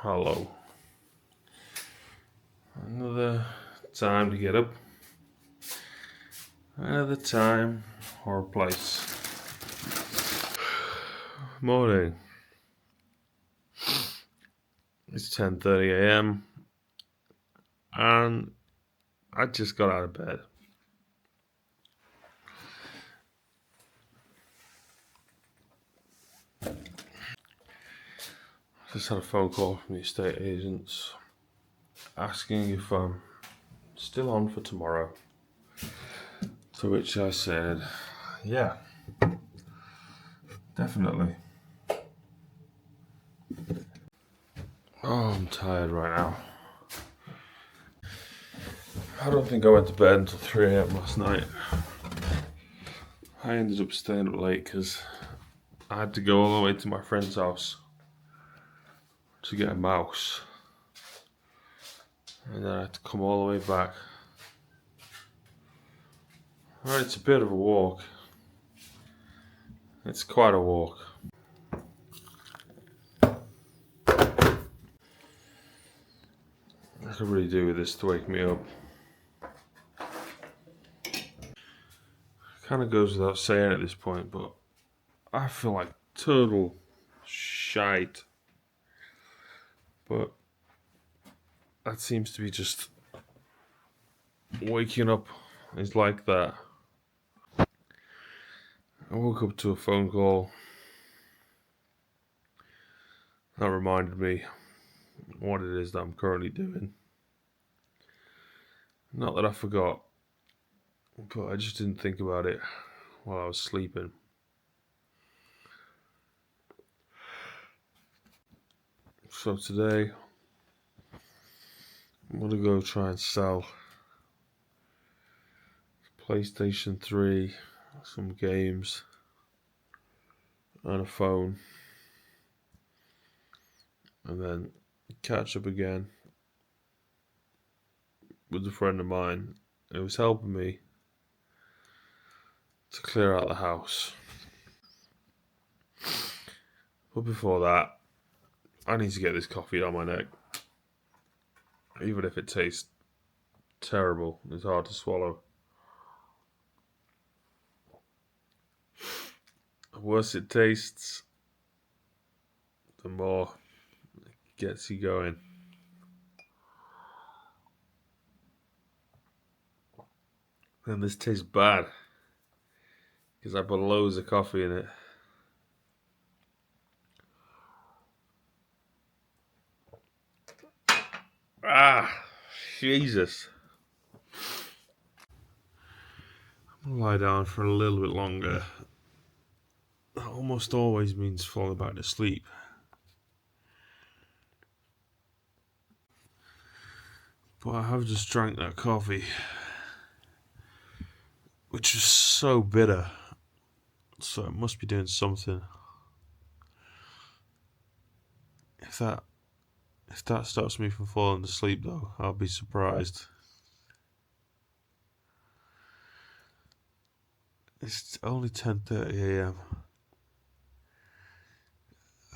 Hello. Another time to get up. Another time or place. Morning. It's 10:30 a.m. and I just got out of bed. Just had a phone call from the estate agents asking if I'm still on for tomorrow. To which I said, yeah, definitely. Oh, I'm tired right now. I don't think I went to bed until 3 a.m. last night. I ended up staying up late because I had to go all the way to my friend's house to get a mouse. And then I had to come all the way back. Alright, it's a bit of a walk. It's quite a walk. I could really do with this to wake me up. Kind of goes without saying at this point, but I feel like total shite. But that seems to be just waking up is like that. I woke up to a phone call that reminded me what it is that I'm currently doing. Not that I forgot, but I just didn't think about it while I was sleeping. So today, I'm gonna go try and sell PlayStation 3, some games, and a phone, and then catch up again with a friend of mine who was helping me to clear out the house. But before that, I need to get this coffee on my neck. Even if it tastes terrible, it's hard to swallow. The worse it tastes, the more it gets you going. And this tastes bad because I put loads of coffee in it. Ah, Jesus. I'm gonna lie down for a little bit longer. That almost always means falling back to sleep. But I have just drank that coffee, which is so bitter. So it must be doing something. If that stops me from falling asleep, though, I'll be surprised. It's only 10:30 a.m.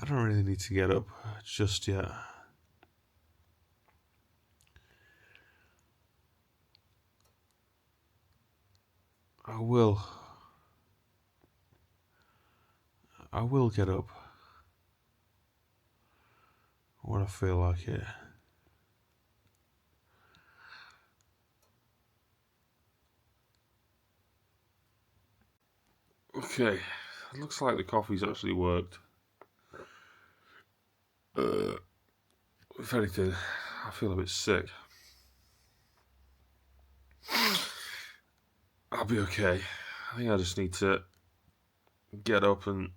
I don't really need to get up just yet. I will. I will get up when I feel like it. Okay, it looks like the coffee's actually worked. If anything, I feel a bit sick. I'll be okay. I think I just need to get up and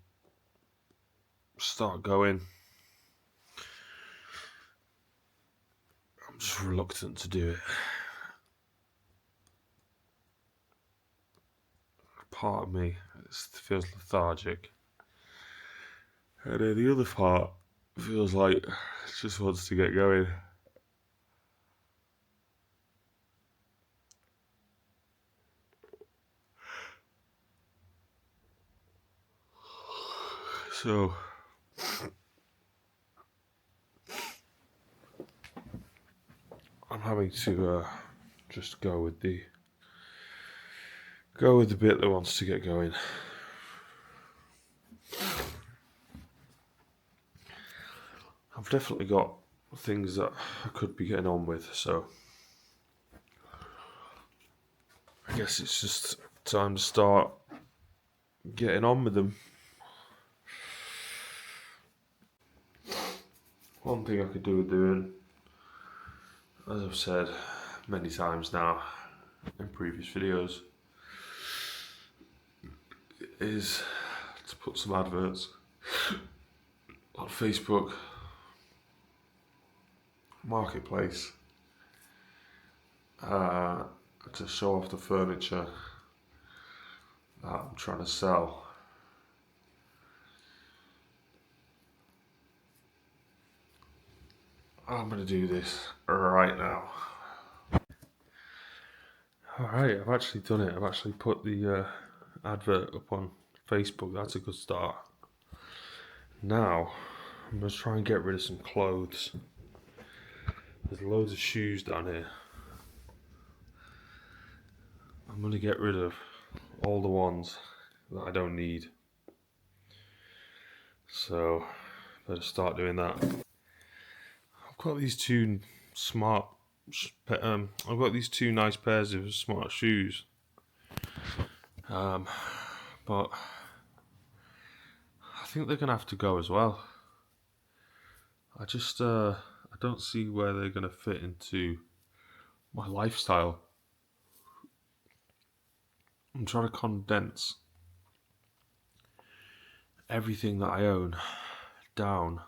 start going. I'm just reluctant to do it. Part of me feels lethargic, and then the other part feels like it just wants to get going. So I'm having to just go with the bit that wants to get going. I've definitely got things that I could be getting on with, so I guess it's just time to start getting on with them. One thing I could do with doing, as I've said many times now in previous videos, is to put some adverts on Facebook Marketplace to show off the furniture that I'm trying to sell. I'm going to do this right now. Alright, I've actually done it. I've actually put the advert up on Facebook. That's a good start. Now, I'm going to try and get rid of some clothes. There's loads of shoes down here. I'm going to get rid of all the ones that I don't need. So, better start doing that. I've got these two I've got these two nice pairs of smart shoes. But I think they're going to have to go as well. I just, I don't see where they're going to fit into my lifestyle. I'm trying to condense everything that I own down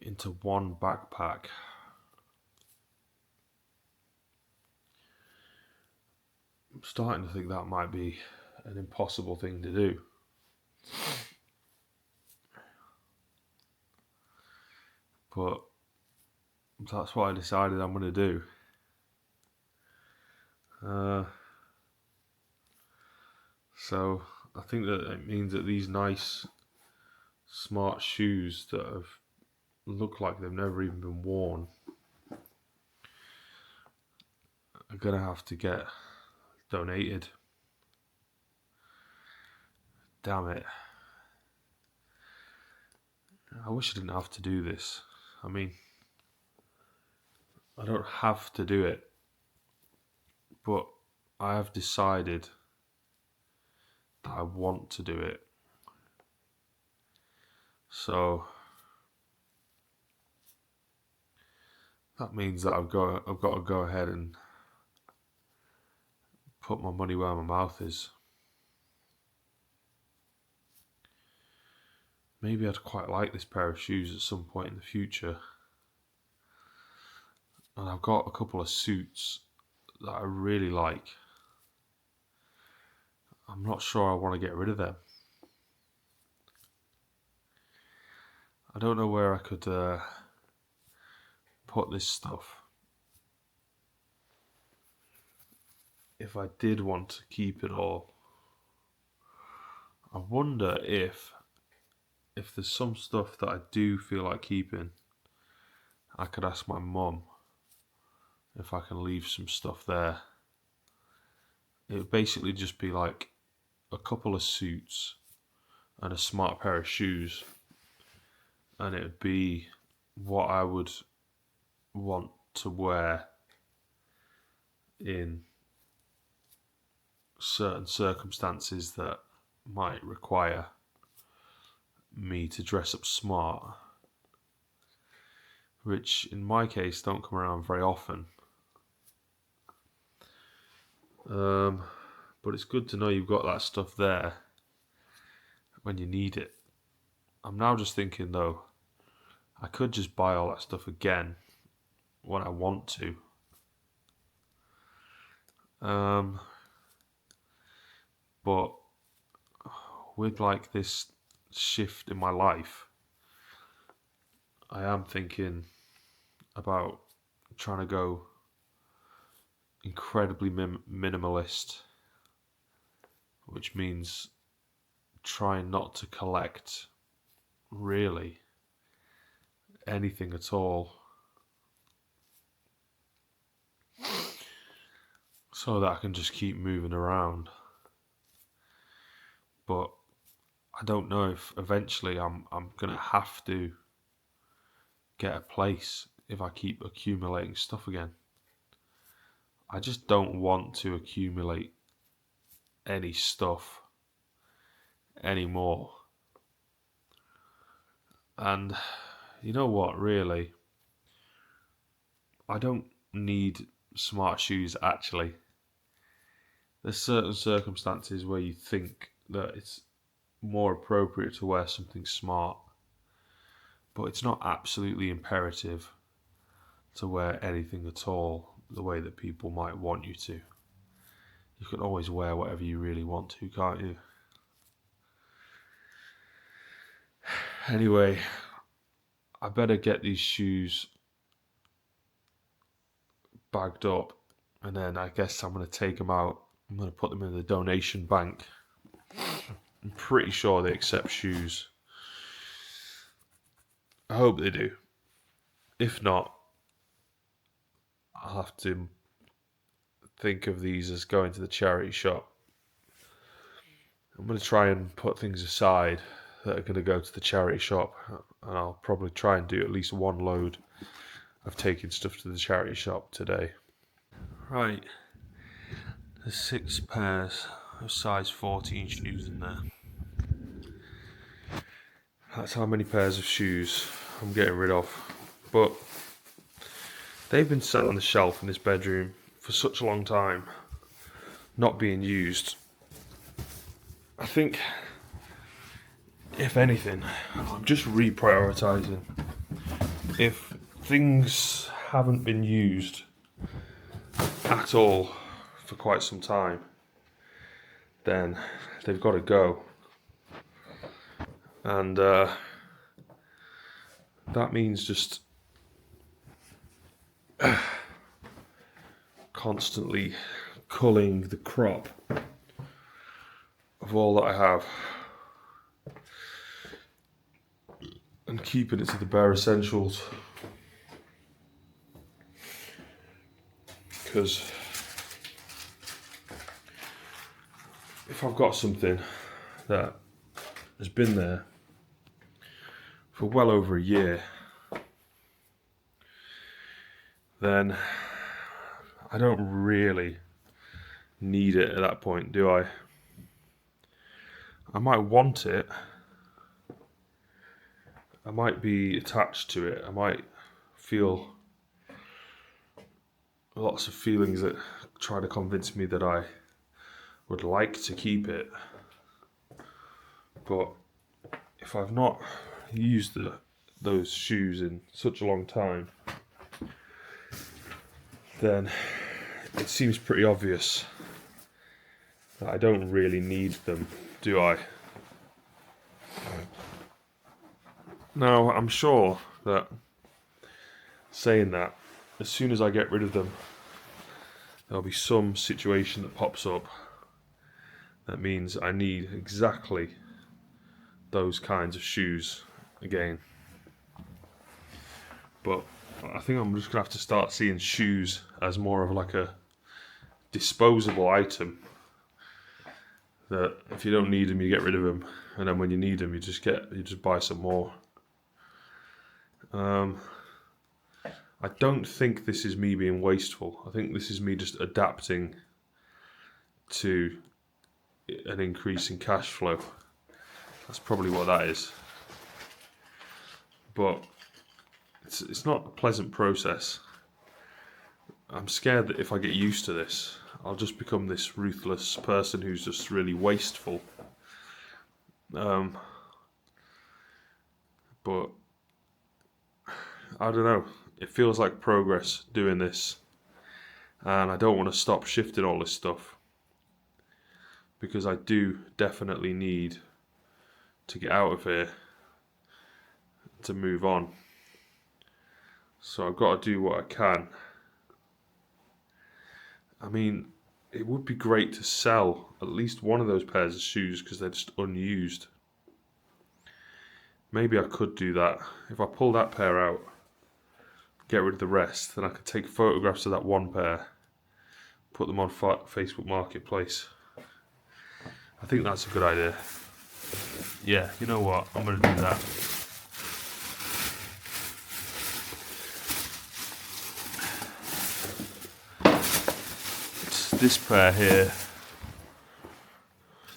into one backpack. I'm starting to think that might be an impossible thing to do. But that's what I decided I'm going to do. So I think that it means that these nice smart shoes that have looked like they've never even been worn are going to have to get donated. Damn it. I wish I didn't have to do this. I mean, I don't have to do it, but I have decided that I want to do it. So that means that I've got to go ahead and put my money where my mouth is. Maybe I'd quite like this pair of shoes at some point in the future. And I've got a couple of suits that I really like. I'm not sure I want to get rid of them. I don't know where I could put this stuff. If I did want to keep it all, I wonder if there's some stuff that I do feel like keeping, I could ask my mum if I can leave some stuff there. It would basically just be like a couple of suits and a smart pair of shoes, and it would be what I would want to wear in certain circumstances that might require me to dress up smart, which in my case don't come around very often. But it's good to know you've got that stuff there when you need it. I'm now just thinking though, I could just buy all that stuff again when I want to. But with like this shift in my life, I am thinking about trying to go incredibly minimalist, which means trying not to collect really anything at all. so that I can just keep moving around. But I don't know if eventually I'm gonna have to get a place if I keep accumulating stuff again. I just don't want to accumulate any stuff anymore. And you know what, really? I don't need smart shoes actually. There's certain circumstances where you think that it's more appropriate to wear something smart, but it's not absolutely imperative to wear anything at all the way that people might want you to. You can always wear whatever you really want to, can't you? Anyway, I better get these shoes bagged up, and then I guess I'm going to take them out. I'm going to put them in the donation bank. I'm pretty sure they accept shoes. I hope they do. If not, I'll have to think of these as going to the charity shop. I'm going to try and put things aside that are going to go to the charity shop, and I'll probably try and do at least one load of taking stuff to the charity shop today. Right, there's 6 pairs of size 14 shoes in there. That's how many pairs of shoes I'm getting rid of. But they've been sat on the shelf in this bedroom for such a long time, not being used. I think, if anything, I'm just reprioritising. If things haven't been used at all for quite some time, then they've got to go. And that means just constantly culling the crop of all that I have and keeping it to the bare essentials. Because if I've got something that has been there for well over a year, then I don't really need it at that point, do I? I might want it. I might be attached to it. I might feel lots of feelings that try to convince me that I would like to keep it. But if I've not used those shoes in such a long time, then it seems pretty obvious that I don't really need them, do I? Now, I'm sure that saying that, as soon as I get rid of them, there'll be some situation that pops up that means I need exactly those kinds of shoes again. But I think I'm just going to have to start seeing shoes as more of like a disposable item. That if you don't need them, you get rid of them, and then when you need them, you just buy some more. I don't think this is me being wasteful. I think this is me just adapting to an increase in cash flow. That's probably what that is. But it's not a pleasant process. I'm scared that if I get used to this, I'll just become this ruthless person who's just really wasteful. But I don't know. It feels like progress doing this, and I don't want to stop shifting all this stuff because I do definitely need to get out of here to move on. So I've got to do what I can. I mean, it would be great to sell at least one of those pairs of shoes because they're just unused. Maybe I could do that. If I pull that pair out, get rid of the rest, then I could take photographs of that one pair, put them on Facebook Marketplace. I think that's a good idea. Yeah, you know what? I'm going to do that. It's this pair here.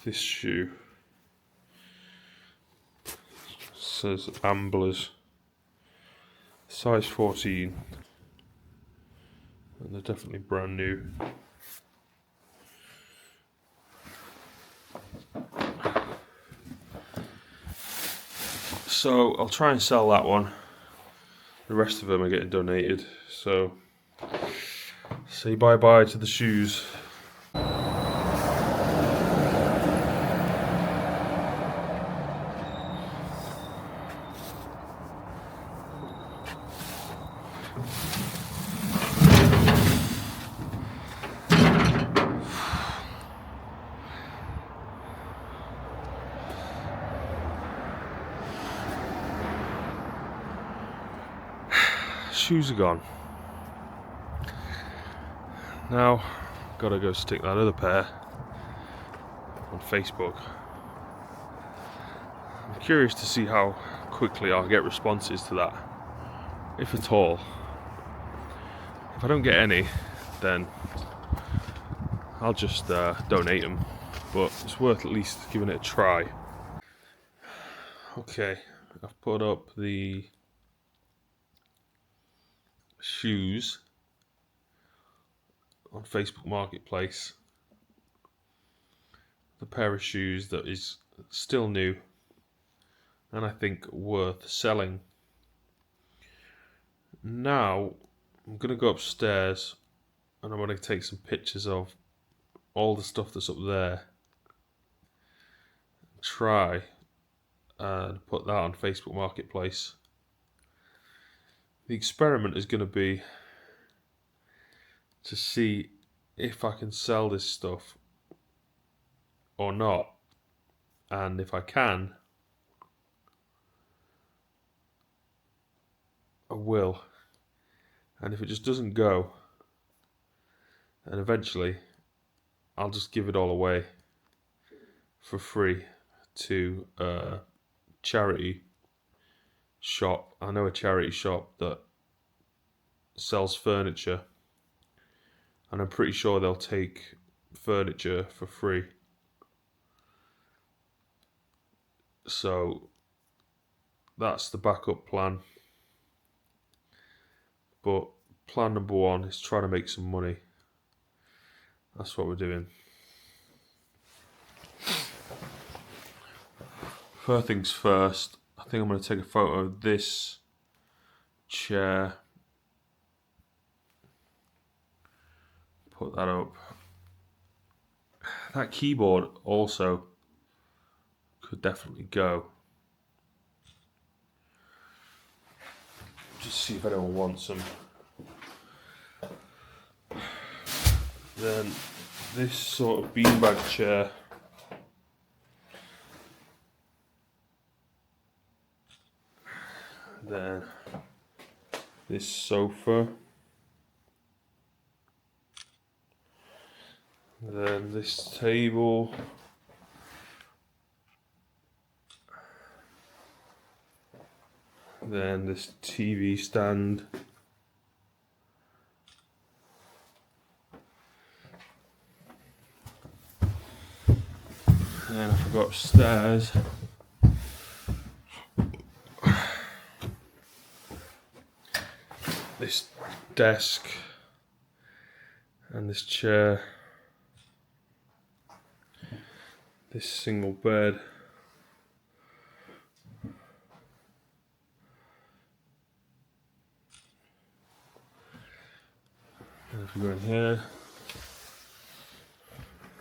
This shoe says Amblers, size 14, and they're definitely brand new. So I'll try and sell that one. The rest of them are getting donated. So say bye bye to the shoes. Shoes are gone. Now, gotta go stick that other pair on Facebook. I'm curious to see how quickly I'll get responses to that, if at all. If I don't get any, then I'll just donate them, but it's worth at least giving it a try. Okay, I've put up the shoes on Facebook Marketplace. The pair of shoes that is still new and I think worth selling. Now I'm going to go upstairs and I'm going to take some pictures of all the stuff that's up there, try and put that on Facebook Marketplace. The experiment is going to be to see if I can sell this stuff or not, and if I can, I will, and if it just doesn't go, then eventually I'll just give it all away for free to a charity shop. I know a charity shop that sells furniture, and I'm pretty sure they'll take furniture for free. So that's the backup plan. But plan number one is try to make some money. That's what we're doing. First things first, I think I'm going to take a photo of this chair. Put that up. That keyboard also could definitely go. Just see if anyone wants them. Then this sort of beanbag chair. Then this sofa. Then this table. Then this TV stand. And then if I go upstairs, this desk and this chair, this single bed, and if we go in here,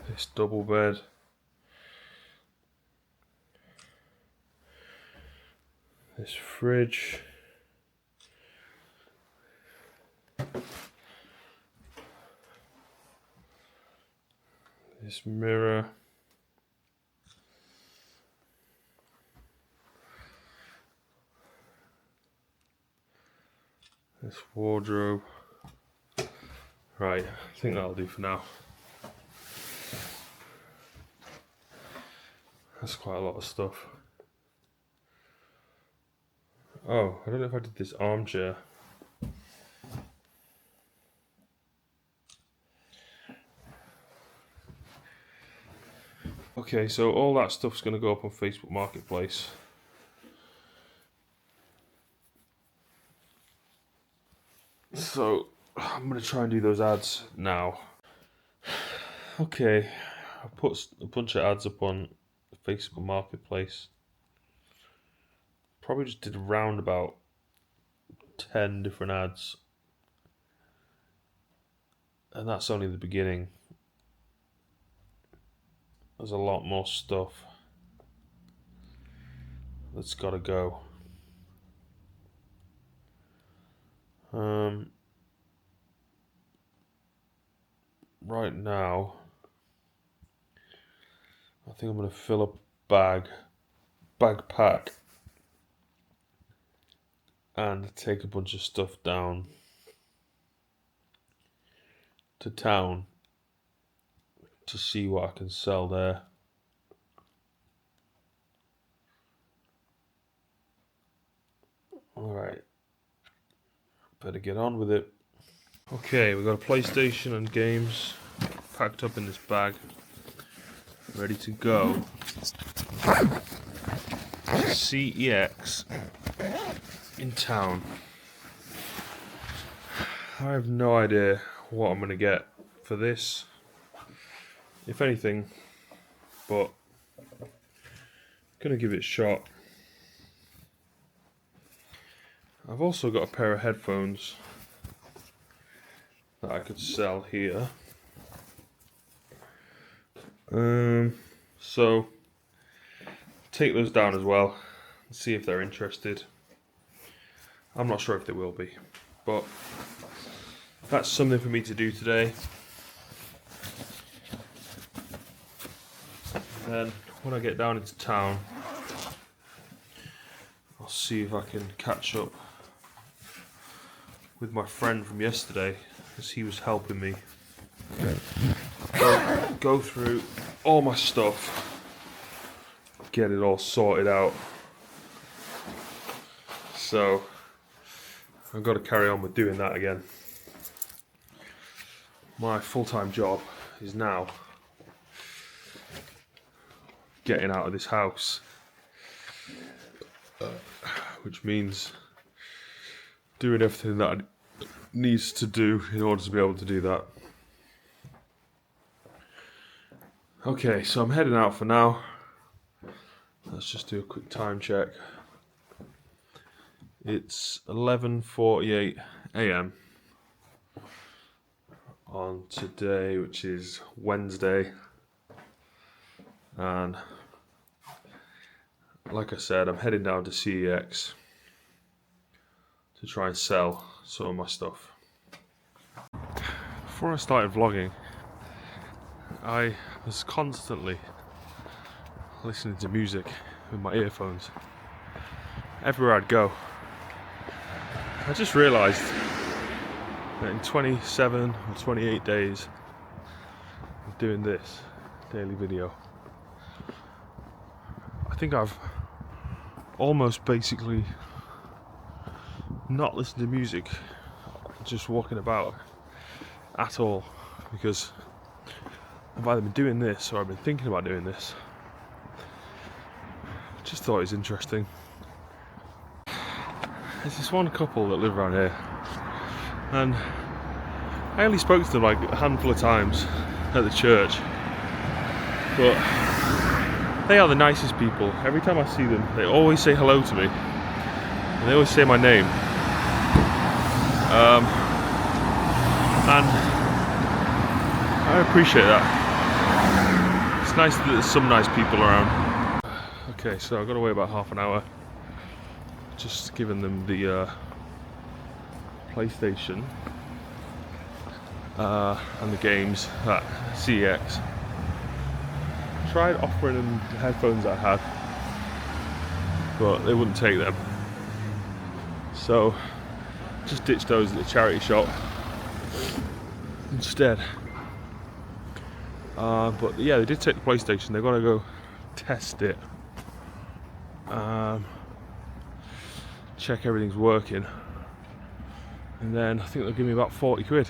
this double bed, this fridge, this mirror, this wardrobe. Right, I think that'll do for now. That's quite a lot of stuff. Oh, I don't know if I did this armchair. Okay, so all that stuff's going to go up on Facebook Marketplace. So I'm going to try and do those ads now. Okay, I put a bunch of ads up on Facebook Marketplace. Probably just did around about 10 different ads. And that's only the beginning. There's a lot more stuff that's got to go. Right now, I think I'm going to fill a backpack, and take a bunch of stuff down to town to see what I can sell there. Alright, better get on with it. Okay, we've got a PlayStation and games packed up in this bag, ready to go. CEX in town. I have no idea what I'm going to get for this, if anything, but I'm going to give it a shot. I've also got a pair of headphones that I could sell here. So take those down as well and see if they're interested. I'm not sure if they will be, but that's something for me to do today. Then when I get down into town, I'll see if I can catch up with my friend from yesterday, as he was helping me go through all my stuff, get it all sorted out. So I've got to carry on with doing that again. My full-time job is now getting out of this house, which means doing everything that I needs to do in order to be able to do that. Okay, so I'm heading out for now. Let's just do a quick time check. It's 11:48 AM on today, which is Wednesday, and like I said, I'm heading down to CEX to try and sell some of my stuff. Before I started vlogging, I was constantly listening to music with my earphones everywhere I'd go. I just realised that in 27 or 28 days of doing this daily video, I think I've almost basically not listened to music, just walking about at all, because I've either been doing this or I've been thinking about doing this. Just thought it was interesting. There's this one couple that live around here, and I only spoke to them like a handful of times at the church, but they are the nicest people. Every time I see them, they always say hello to me, and they always say my name. And I appreciate that. It's nice that there's some nice people around. Okay, so I've got to wait about half an hour. Just giving them the PlayStation and the games at CEX. Tried offering them the headphones I had, but they wouldn't take them. So just ditched those at the charity shop instead. But yeah, they did take the PlayStation. They're gonna go test it, check everything's working, and then I think they'll give me about 40 quid.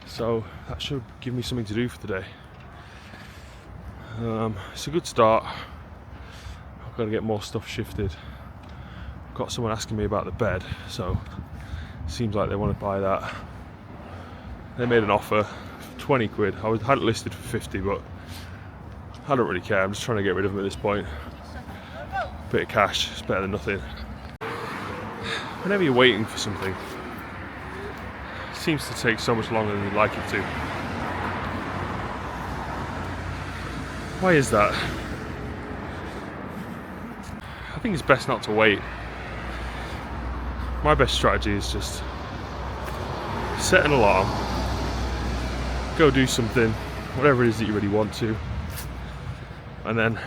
So that should give me something to do for today. It's a good start. I've got to get more stuff shifted. I've got someone asking me about the bed, so it seems like they want to buy that. They made an offer for 20 quid. I had it listed for 50, but I don't really care. I'm just trying to get rid of them at this point. Bit of cash, it's better than nothing. Whenever you're waiting for something, it seems to take so much longer than you'd like it to. Why is that? I think it's best not to wait. My best strategy is just set an alarm, go do something, whatever it is that you really want to, and then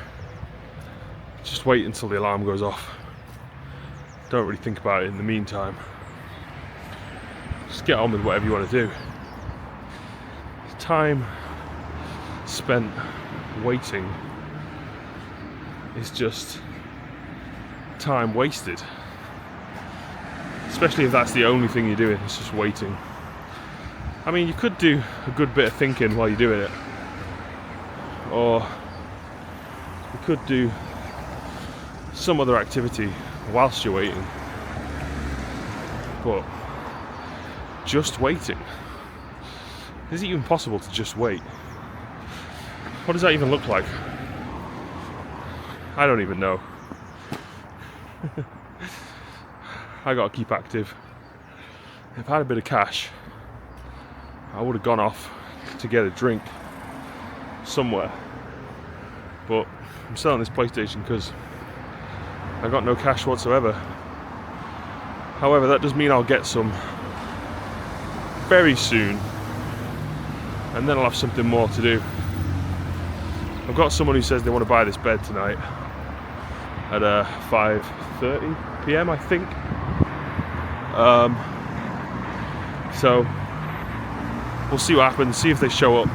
just wait until the alarm goes off. Don't really think about it in the meantime. Just get on with whatever you want to do. Time spent waiting is just time wasted. Especially if that's the only thing you're doing, it's just waiting. I mean, you could do a good bit of thinking while you're doing it. Or you could do some other activity whilst you're waiting. But just waiting. Is it even possible to just wait? What does that even look like? I don't even know. I gotta keep active. If I had a bit of cash, I would have gone off to get a drink somewhere. But I'm selling this PlayStation because I got no cash whatsoever. However, that does mean I'll get some very soon, and then I'll have something more to do. I've got someone who says they want to buy this bed tonight at 5:30 PM, I think. So we'll see what happens, see if they show up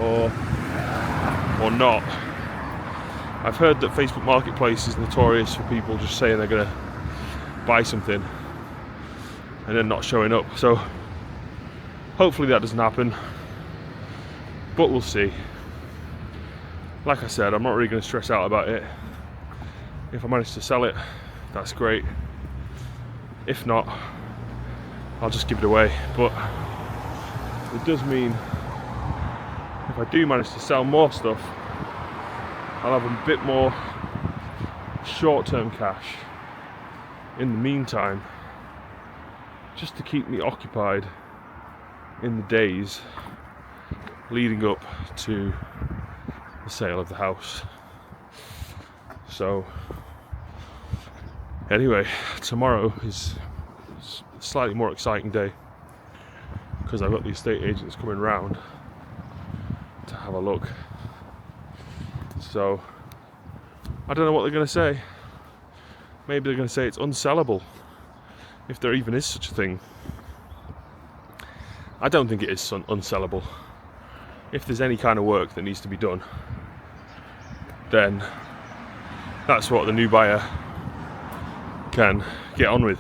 or not. I've heard that Facebook Marketplace is notorious for people just saying they're gonna buy something and then not showing up. So hopefully that doesn't happen, but we'll see. Like I said, I'm not really going to stress out about it. If I manage to sell it, that's great. If not, I'll just give it away. But it does mean if I do manage to sell more stuff, I'll have a bit more short-term cash in the meantime, just to keep me occupied in the days leading up to the sale of the house. So anyway, tomorrow is a slightly more exciting day because I've got the estate agents coming round to have a look. So I don't know what they're going to say. Maybe they're going to say it's unsellable, if there even is such a thing. I don't think it is unsellable. If there's any kind of work that needs to be done, then that's what the new buyer can get on with.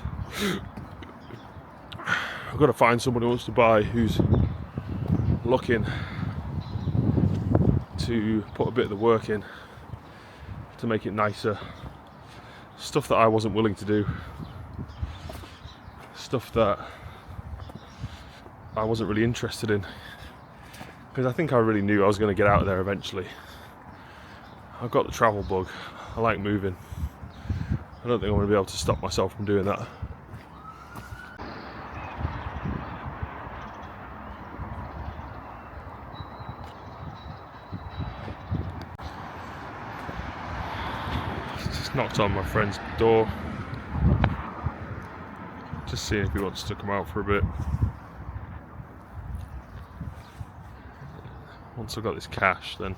I've got to find someone who wants to buy, who's looking to put a bit of the work in to make it nicer. Stuff that I wasn't willing to do. Stuff that I wasn't really interested in. Because I think I really knew I was going to get out of there eventually. I've got the travel bug. I like moving. I don't think I'm going to be able to stop myself from doing that. Just knocked on my friend's door. Just seeing if he wants to come out for a bit. Once I've got this cash, then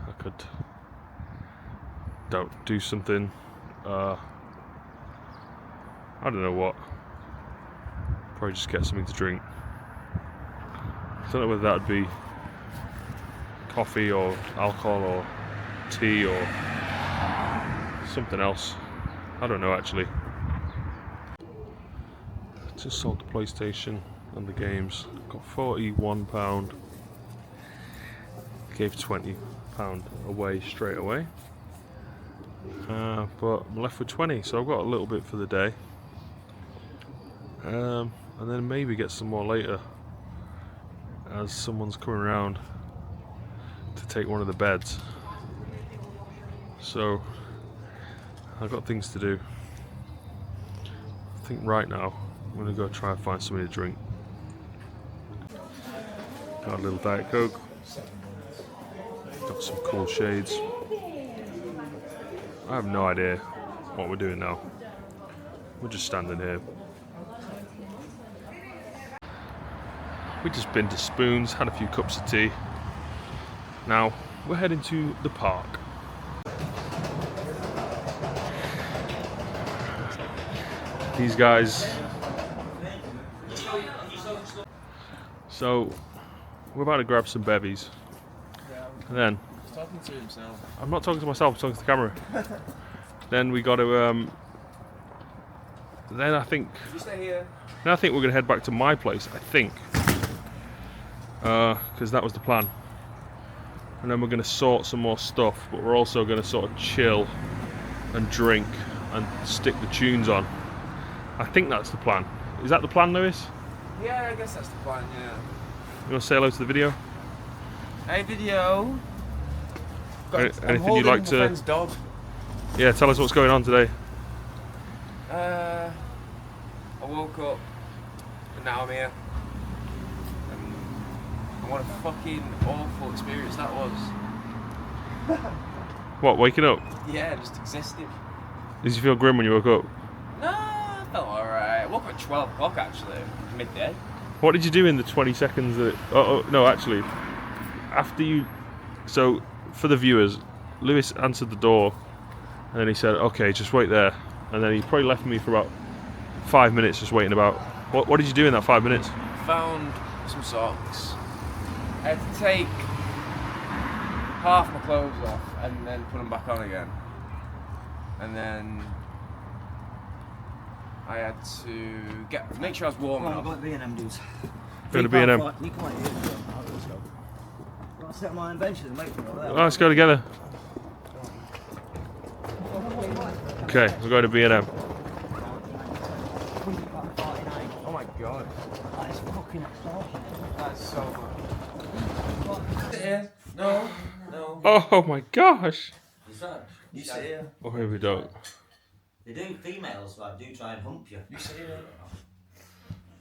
I could do something. I don't know what. Probably just get something to drink. I don't know whether that would be coffee or alcohol or tea or something else. I don't know actually. Just sold the PlayStation and the games. Got £41. Gave £20 away straight away. But I'm left with 20, so I've got a little bit for the day. And then maybe get some more later, as someone's coming around to take one of the beds. So I've got things to do. I think right now I'm gonna go try and find something to drink. Got a little Diet Coke. Got some cool shades. I have no idea what we're doing now. We're just standing here. We just been to Spoons, had a few cups of tea. Now we're heading to the park. These guys. So we're about to grab some bevies. And then He's talking to himself. I'm not talking to myself, I'm talking to the camera. Then we got to then I think You stay here. we're gonna head back to my place, I think. Because that was the plan. And then we're gonna sort some more stuff, but we're also gonna sort of chill and drink and stick the tunes on. I think that's the plan. Is that the plan, Lewis? Yeah, I guess that's the plan, yeah. You wanna say hello to the video? Hey, video. Anything you'd like my to... friend's dog. Yeah, tell us what's going on today. I woke up and now I'm here. And what a fucking awful experience that was. What, waking up? Yeah, just existing. Did you feel grim when you woke up? No, I felt alright. I woke up at 12 o'clock actually, midday. What did you do in the 20 seconds that... Oh, no, actually. After you... So, for the viewers, Lewis answered the door and then he said, okay, just wait there. And then he probably left me for about 5 minutes just waiting about. What did you do in that 5 minutes? Found some socks. I had to take half my clothes off and then put them back on again. And then I had to make sure I was warm Well, enough. I've got B&M dudes. Going to B&M. You come out here. Let's go. I'll set my inventions and wait for it there. Oh, let's go together. Okay, we're going to B&M. Oh my god. That is fucking extortionate. That's so much. Sit here. No. Oh my gosh! You sit here. Oh, here we go. They do, females like, do try and hump you. You sit here.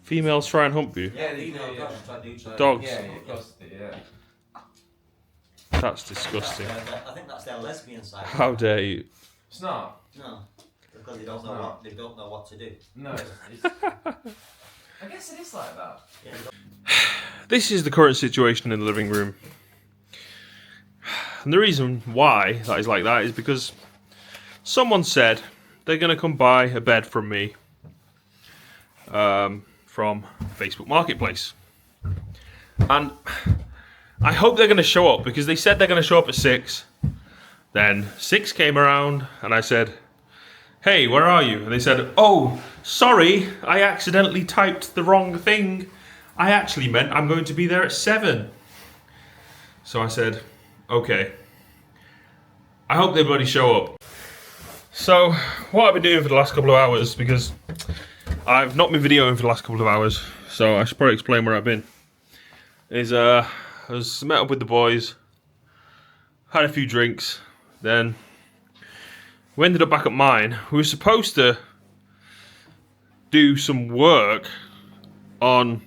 Females try and hump you. Yeah, they do. Female Yeah. dogs try to Dogs. Yeah, of course they do, yeah. That's disgusting. I think that's their lesbian side. How dare you? It's not. No, because they don't know what to do. No. I guess it is like that. Yeah, This is the current situation in the living room. And the reason why that is like that is because someone said they're going to come buy a bed from me from Facebook Marketplace. And I hope they're going to show up because they said they're going to show up at 6. Then 6 came around and I said, hey, where are you? And they said, oh, sorry, I accidentally typed the wrong thing. I actually meant I'm going to be there at 7. So I said, okay. I hope they bloody show up. So, what I've been doing for the last couple of hours, because I've not been videoing for the last couple of hours, so I should probably explain where I've been, is I was met up with the boys, had a few drinks, then we ended up back at mine. We were supposed to do some work on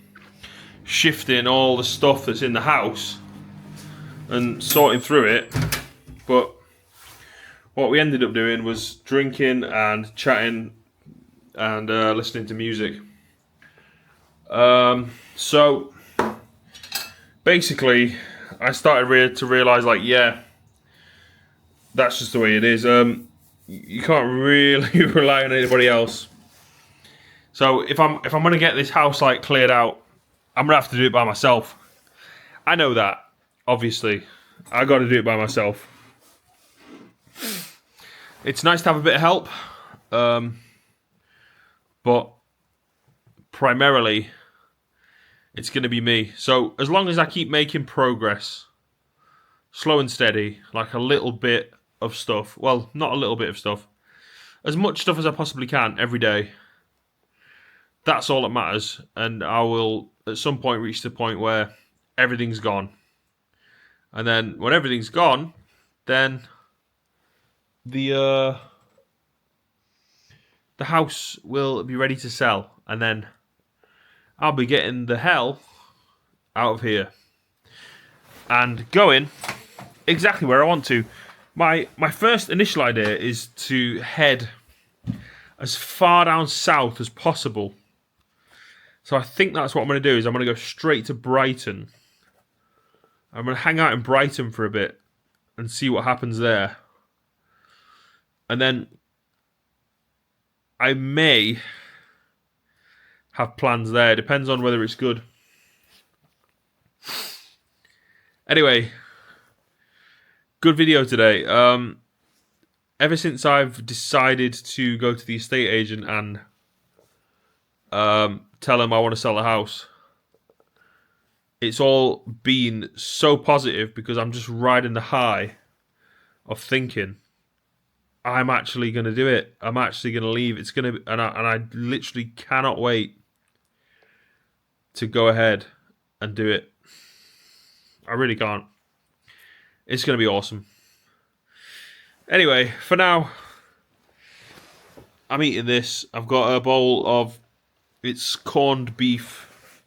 shifting all the stuff that's in the house and sorting through it, but what we ended up doing was drinking and chatting and listening to music. So basically I started to realise, like, yeah, that's just the way it is. You can't really rely on anybody else. So if I'm gonna get this house like cleared out, I'm gonna have to do it by myself. I know that, obviously. I got to do it by myself. It's nice to have a bit of help, but primarily it's going to be me. So as long as I keep making progress, slow and steady, like a little bit of stuff, well, not a little bit of stuff, as much stuff as I possibly can every day, that's all that matters. And I will at some point reach the point where everything's gone. And then when everything's gone, then the house will be ready to sell, and then I'll be getting the hell out of here and going exactly where I want to. My first initial idea is to head as far down south as possible. So I think that's what I'm going to do. Is I'm going to go straight to Brighton. I'm going to hang out in Brighton for a bit and see what happens there. And then I may have plans there. It depends on whether it's good. Anyway, good video today. Ever since I've decided to go to the estate agent and tell him I want to sell the house, it's all been so positive because I'm just riding the high of thinking I'm actually going to do it. I'm actually going to leave. It's going to, and I literally cannot wait to go ahead and do it. I really can't. It's going to be awesome. Anyway, for now, I'm eating this. I've got a bowl of, it's corned beef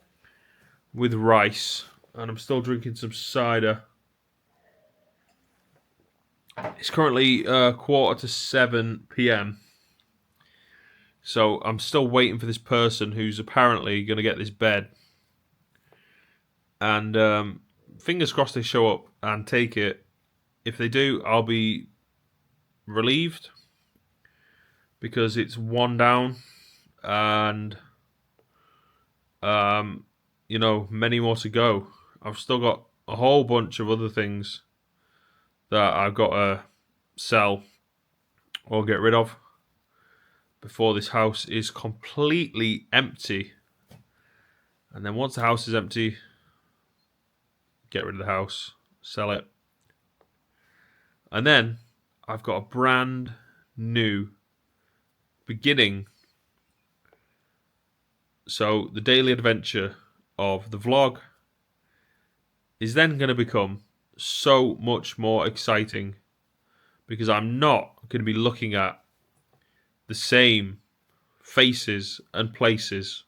with rice, and I'm still drinking some cider. It's currently 6:45 p.m. So I'm still waiting for this person who's apparently going to get this bed. And fingers crossed they show up and take it. If they do, I'll be relieved because it's one down and many more to go. I've still got a whole bunch of other things that I've got to sell or get rid of before this house is completely empty. And then once the house is empty, get rid of the house, sell it. And then I've got a brand new beginning. So the daily adventure of the vlog is then going to become so much more exciting because I'm not going to be looking at the same faces and places,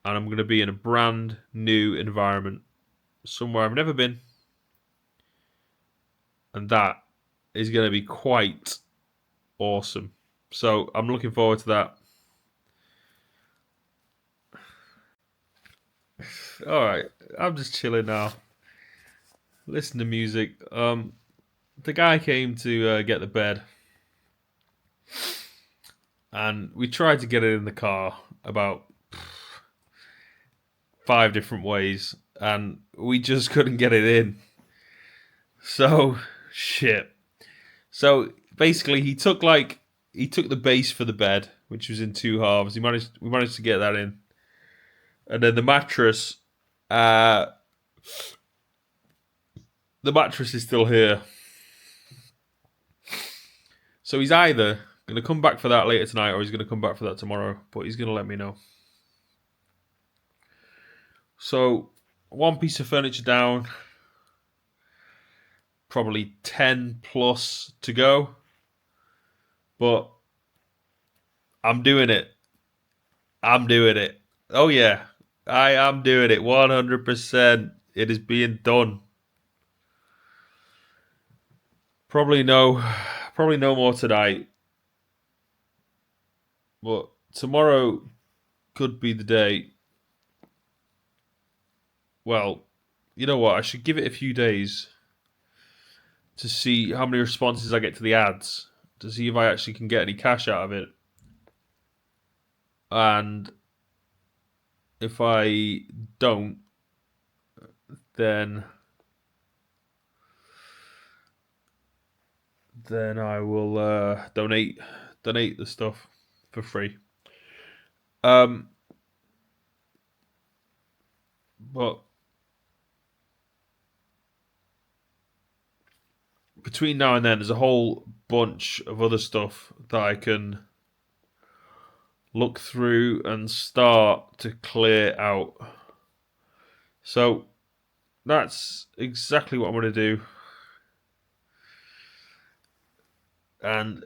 and I'm going to be in a brand new environment somewhere I've never been, and that is going to be quite awesome. So I'm looking forward to that. Alright, I'm just chilling now. Listen to music. The guy came to get the bed, and we tried to get it in the car about 5 different ways, and we just couldn't get it in. So shit. So basically, he took the base for the bed, which was in 2 halves. We managed to get that in, and then the mattress. The mattress is still here. So he's either going to come back for that later tonight or he's going to come back for that tomorrow. But he's going to let me know. So, one piece of furniture down. Probably 10 plus to go. But I'm doing it. I'm doing it. Oh yeah. I am doing it. 100%. It is being done. Probably no more tonight. But tomorrow could be the day. Well, you know what? I should give it a few days to see how many responses I get to the ads, to see if I actually can get any cash out of it. And if I don't, then I will donate the stuff for free. But between now and then, there's a whole bunch of other stuff that I can look through and start to clear out. So that's exactly what I'm going to do. And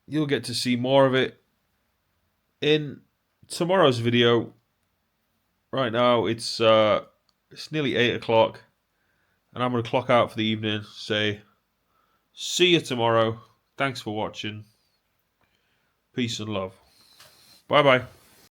you'll get to see more of it in tomorrow's video. Right now it's nearly 8 o'clock, and I'm going to clock out for the evening. Say, see you tomorrow. Thanks for watching. Peace and love. Bye bye.